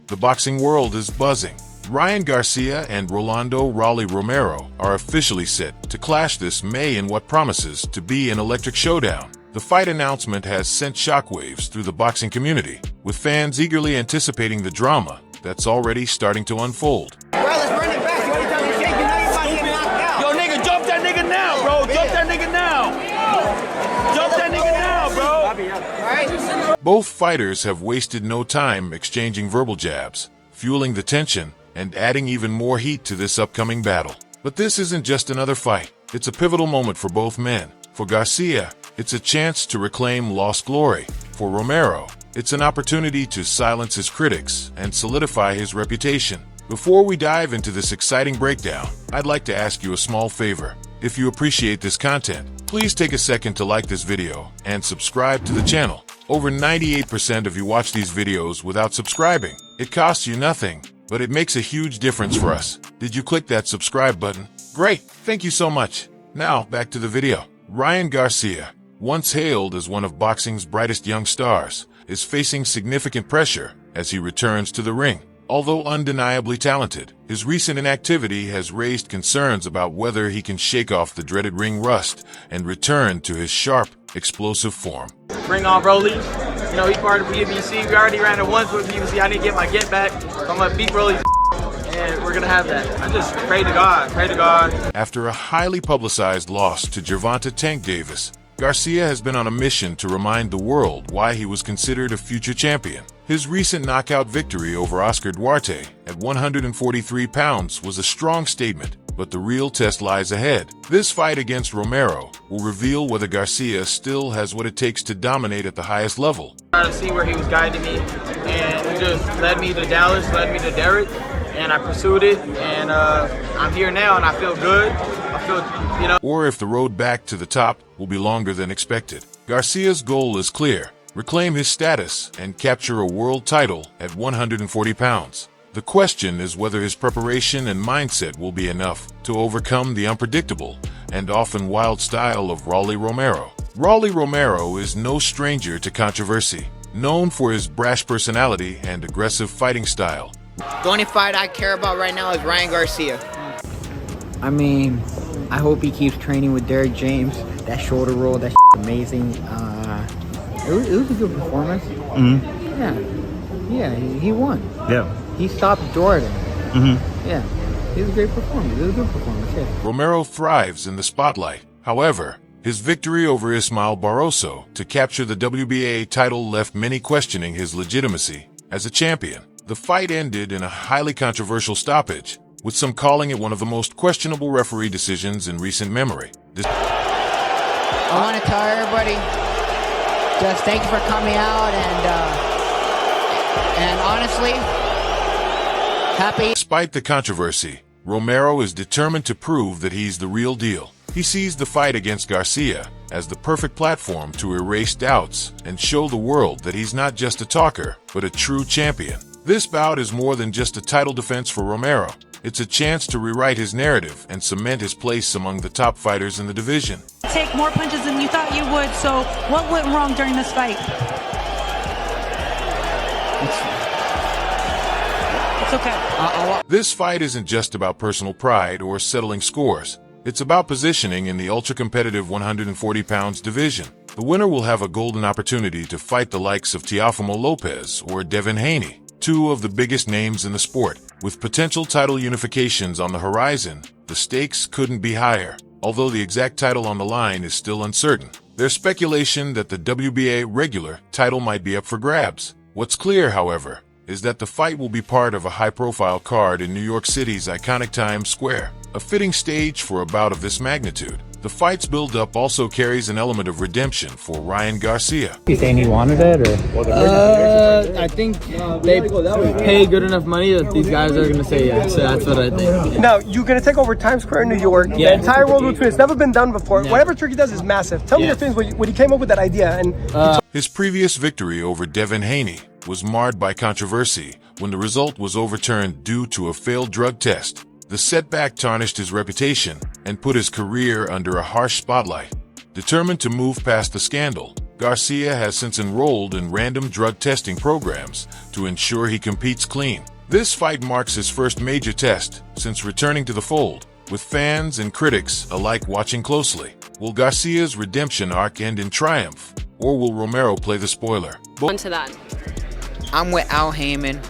The boxing world is buzzing. Ryan Garcia and Rolando "Raleigh" Romero are officially set to clash this May in what promises to be an electric showdown. The fight announcement has sent shockwaves through the boxing community, with fans eagerly anticipating the drama that's already starting to unfold. Bro, let's run it back. You already told me to shake. You know you're about to get knocked out. Yo, nigga, jump that nigga now, bro. Jump that nigga now. Jump that nigga now, bro. All right. Both fighters have wasted no time exchanging verbal jabs, fueling the tension and adding even more heat to this upcoming battle. But this isn't just another fight. It's a pivotal moment for both men. For Garcia, it's a chance to reclaim lost glory. For Romero, it's an opportunity to silence his critics and solidify his reputation. Before we dive into this exciting breakdown, I'd like to ask you a small favor. If you appreciate this content, please take a second to like this video and subscribe to the channel. Over 98% of you watch these videos without subscribing. It costs you nothing, but it makes a huge difference for us. Did you click that subscribe button? Great, thank you so much. Now, back to the video. Ryan Garcia, once hailed as one of boxing's brightest young stars, is facing significant pressure as he returns to the ring. Although undeniably talented, his recent inactivity has raised concerns about whether he can shake off the dreaded ring rust and return to his sharp, explosive form. Bring on Broly. You know, he's part of PBC. We already ran it once with PBC. I need to get my get back. So I'm going to beat Broly, and we're going to have that. I just pray to God. Pray to God. After a highly publicized loss to Gervonta "Tank" Davis, Garcia has been on a mission to remind the world why he was considered a future champion. His recent knockout victory over Oscar Duarte at 143 pounds was a strong statement, but the real test lies ahead. This fight against Romero will reveal whether Garcia still has what it takes to dominate at the highest level. Trying to see where he was guiding me, and he just led me to Dallas, led me to Derek, and I pursued it, and I'm here now, and I feel good. I feel, you know. Or if the road back to the top will be longer than expected. Garcia's goal is clear: reclaim his status and capture a world title at 140 pounds. The question is whether his preparation and mindset will be enough to overcome the unpredictable and often wild style of Raleigh Romero. Raleigh Romero is no stranger to controversy. Known for his brash personality and aggressive fighting style, The only fight I care about right now is Ryan Garcia. I mean, I hope he keeps training with Derek James. That shoulder roll, that amazing. It was a good performance. Yeah, he won. Yeah. He stopped Jordan. Yeah, it was a great performance. It was a good performance, yeah. Romero thrives in the spotlight. However, his victory over Ismael Barroso to capture the WBA title left many questioning his legitimacy as a champion. The fight ended in a highly controversial stoppage, with some calling it one of the most questionable referee decisions in recent memory. I want to tell everybody, just thank you for coming out, and honestly, happy. Despite the controversy, Romero is determined to prove that he's the real deal. He sees the fight against Garcia as the perfect platform to erase doubts and show the world that he's not just a talker, but a true champion. This bout is more than just a title defense for Romero. It's a chance to rewrite his narrative and cement his place among the top fighters in the division. Take more punches than you thought you would, so what went wrong during this fight? It's okay. This fight isn't just about personal pride or settling scores. It's about positioning in the ultra-competitive 140 pounds division. The winner will have a golden opportunity to fight the likes of Teofimo Lopez or Devin Haney, two of the biggest names in the sport. With potential title unifications on the horizon, the stakes couldn't be higher. Although the exact title on the line is still uncertain, there's speculation that the WBA regular title might be up for grabs. What's clear, however, is that the fight will be part of a high-profile card in New York City's iconic Times Square, a fitting stage for a bout of this magnitude. The fight's build-up also carries an element of redemption for Ryan Garcia. You saying he wanted it, or? I think they pay good enough money that these guys are going to say yes, so that's what I think. Now, you're going to take over Times Square in New York, the entire world will twin. It's never been done before. Yeah. Whatever Turkey does is massive. Tell me your feelings when you came up with that idea. And His previous victory over Devin Haney was marred by controversy when the result was overturned due to a failed drug test. The setback tarnished his reputation and put his career under a harsh spotlight. Determined to move past the scandal, Garcia has since enrolled in random drug testing programs to ensure he competes clean. This fight marks his first major test since returning to the fold, with fans and critics alike watching closely. Will Garcia's redemption arc end in triumph, or will Romero play the spoiler? On to that. I'm with Al Heyman.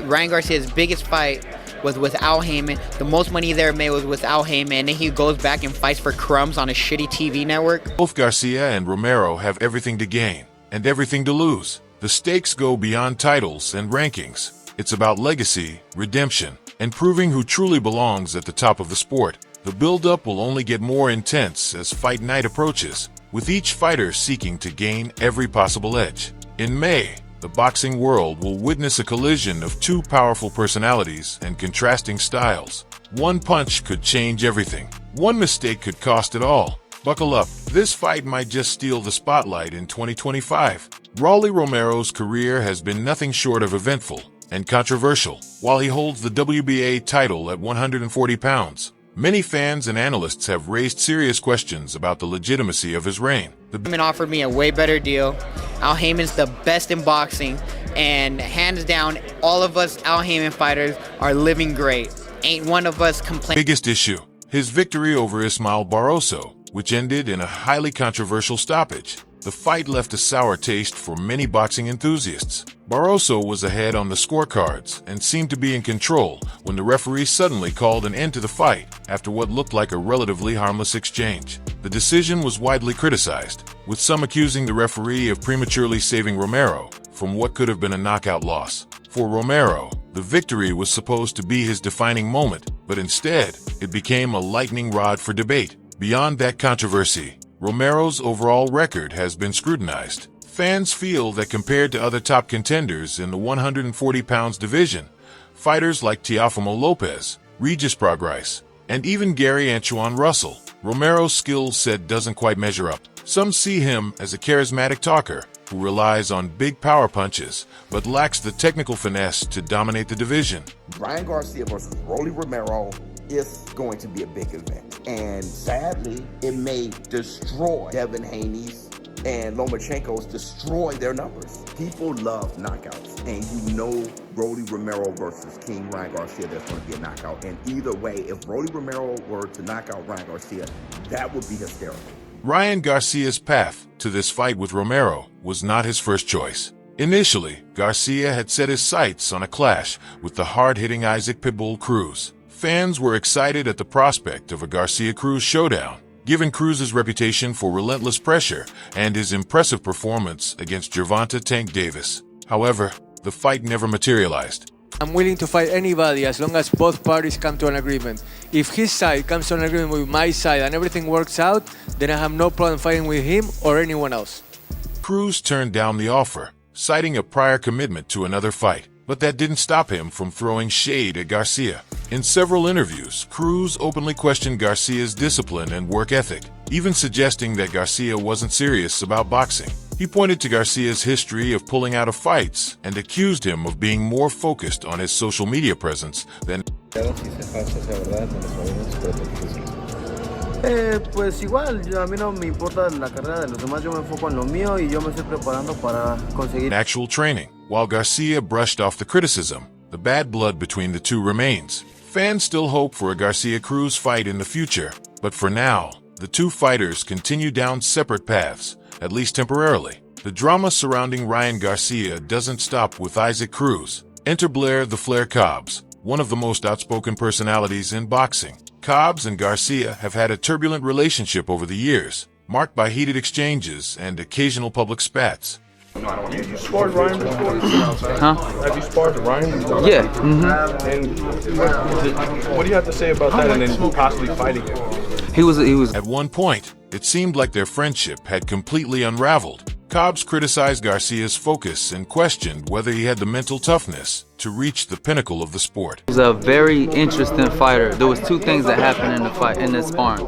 Ryan Garcia's biggest fight was with Al Heyman. The most money he ever made was with Al Heyman. And then he goes back and fights for crumbs on a shitty TV network. Both Garcia and Romero have everything to gain and everything to lose. The stakes go beyond titles and rankings. It's about legacy, redemption, and proving who truly belongs at the top of the sport. The build-up will only get more intense as fight night approaches, with each fighter seeking to gain every possible edge. In May, the boxing world will witness a collision of two powerful personalities and contrasting styles. One punch could change everything. One mistake could cost it all. Buckle up. This fight might just steal the spotlight in 2025. Rolly Romero's career has been nothing short of eventful and controversial. While he holds the WBA title at 140 pounds, many fans and analysts have raised serious questions about the legitimacy of his reign. Heyman offered me a way better deal. Al Heyman's the best in boxing, and hands down, all of us Al Heyman fighters are living great. Ain't one of us complaining. Biggest issue, his victory over Ismael Barroso, which ended in a highly controversial stoppage. The fight left a sour taste for many boxing enthusiasts. Barroso was ahead on the scorecards and seemed to be in control when the referee suddenly called an end to the fight after what looked like a relatively harmless exchange. The decision was widely criticized, with some accusing the referee of prematurely saving Romero from what could have been a knockout loss. For Romero, the victory was supposed to be his defining moment, but instead, it became a lightning rod for debate. Beyond that controversy, Romero's overall record has been scrutinized. Fans feel that compared to other top contenders in the 140 pounds division, fighters like Teofimo Lopez, Regis Prograis, and even Gary Antoine Russell, Romero's skill set doesn't quite measure up. Some see him as a charismatic talker who relies on big power punches but lacks the technical finesse to dominate the division. Ryan Garcia versus Rolly Romero is going to be a big event. And sadly, it may destroy Devin Haney's and Lomachenko's destroy their numbers. People love knockouts, and you know Rolly Romero versus King Ryan Garcia, there's going to be a knockout. And either way, if Rolly Romero were to knock out Ryan Garcia, that would be hysterical. Ryan Garcia's path to this fight with Romero was not his first choice. Initially, Garcia had set his sights on a clash with the hard-hitting Isaac Pitbull Cruz. Fans were excited at the prospect of a Garcia-Cruz showdown, given Cruz's reputation for relentless pressure and his impressive performance against Gervonta Tank Davis. However, the fight never materialized. I'm willing to fight anybody as long as both parties come to an agreement. If his side comes to an agreement with my side and everything works out, then I have no problem fighting with him or anyone else. Cruz turned down the offer, citing a prior commitment to another fight, but that didn't stop him from throwing shade at Garcia. In several interviews, Cruz openly questioned Garcia's discipline and work ethic, even suggesting that Garcia wasn't serious about boxing. He pointed to Garcia's history of pulling out of fights and accused him of being more focused on his social media presence than... Pues igual, a mí no me importa la carrera de los demás, yo me enfoco en lo mío y yo me estoy preparando para conseguir actual training. While Garcia brushed off the criticism, the bad blood between the two remains. Fans still hope for a Garcia-Cruz fight in the future, but for now, the two fighters continue down separate paths, at least temporarily. The drama surrounding Ryan Garcia doesn't stop with Isaac Cruz. Enter Blair the Flair Cobbs, one of the most outspoken personalities in boxing. Cobbs and Garcia have had a turbulent relationship over the years, marked by heated exchanges and occasional public spats. Have you sparred Ryan before? Huh? Have you sparred Ryan before? Yeah. And what do you have to say about that and then possibly fighting him? He was. At one point, it seemed like their friendship had completely unraveled. Cobbs criticized Garcia's focus and questioned whether he had the mental toughness to reach the pinnacle of the sport. He was a very interesting fighter. There was two things that happened in the fight, in this sparring.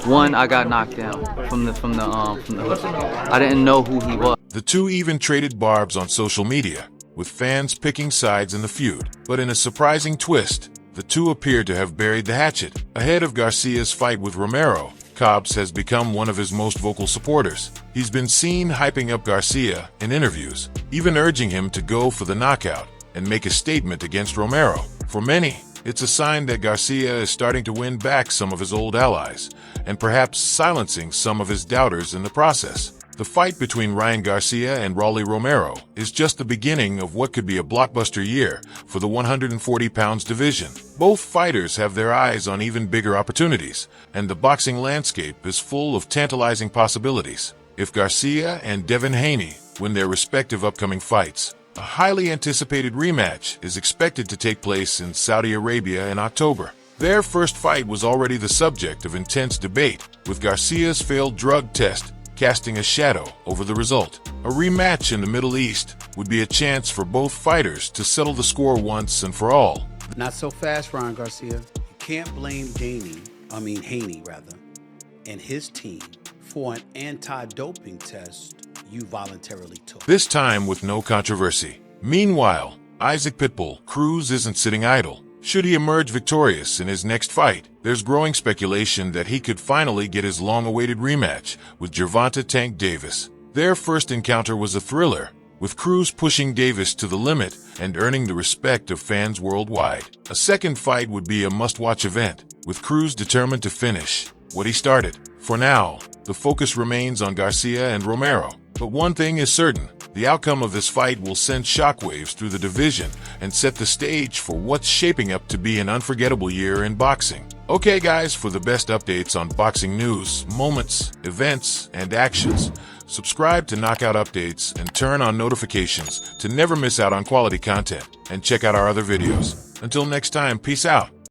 One, I got knocked down from the hook. I didn't know who he was. The two even traded barbs on social media, with fans picking sides in the feud. But in a surprising twist, the two appear to have buried the hatchet. Ahead of Garcia's fight with Romero, Cobbs has become one of his most vocal supporters. He's been seen hyping up Garcia in interviews, even urging him to go for the knockout and make a statement against Romero. For many, it's a sign that Garcia is starting to win back some of his old allies, and perhaps silencing some of his doubters in the process. The fight between Ryan Garcia and Rolly Romero is just the beginning of what could be a blockbuster year for the 140 pounds division. Both fighters have their eyes on even bigger opportunities, and the boxing landscape is full of tantalizing possibilities. If Garcia and Devin Haney win their respective upcoming fights, a highly anticipated rematch is expected to take place in Saudi Arabia in October. Their first fight was already the subject of intense debate, with Garcia's failed drug test casting a shadow over the result. A rematch in the Middle East would be a chance for both fighters to settle the score once and for all. Not so fast, Ryan Garcia. You can't blame Haney, and his team for an anti-doping test you voluntarily took. This time with no controversy. Meanwhile, Isaac "Pitbull" Cruz isn't sitting idle. Should he emerge victorious in his next fight, there's growing speculation that he could finally get his long-awaited rematch with Gervonta "Tank" Davis. Their first encounter was a thriller, with Cruz pushing Davis to the limit and earning the respect of fans worldwide. A second fight would be a must-watch event, with Cruz determined to finish what he started. For now, the focus remains on Garcia and Romero. But one thing is certain, the outcome of this fight will send shockwaves through the division and set the stage for what's shaping up to be an unforgettable year in boxing. Okay guys, for the best updates on boxing news, moments, events, and actions, subscribe to Knockout Updates and turn on notifications to never miss out on quality content. And check out our other videos. Until next time, peace out.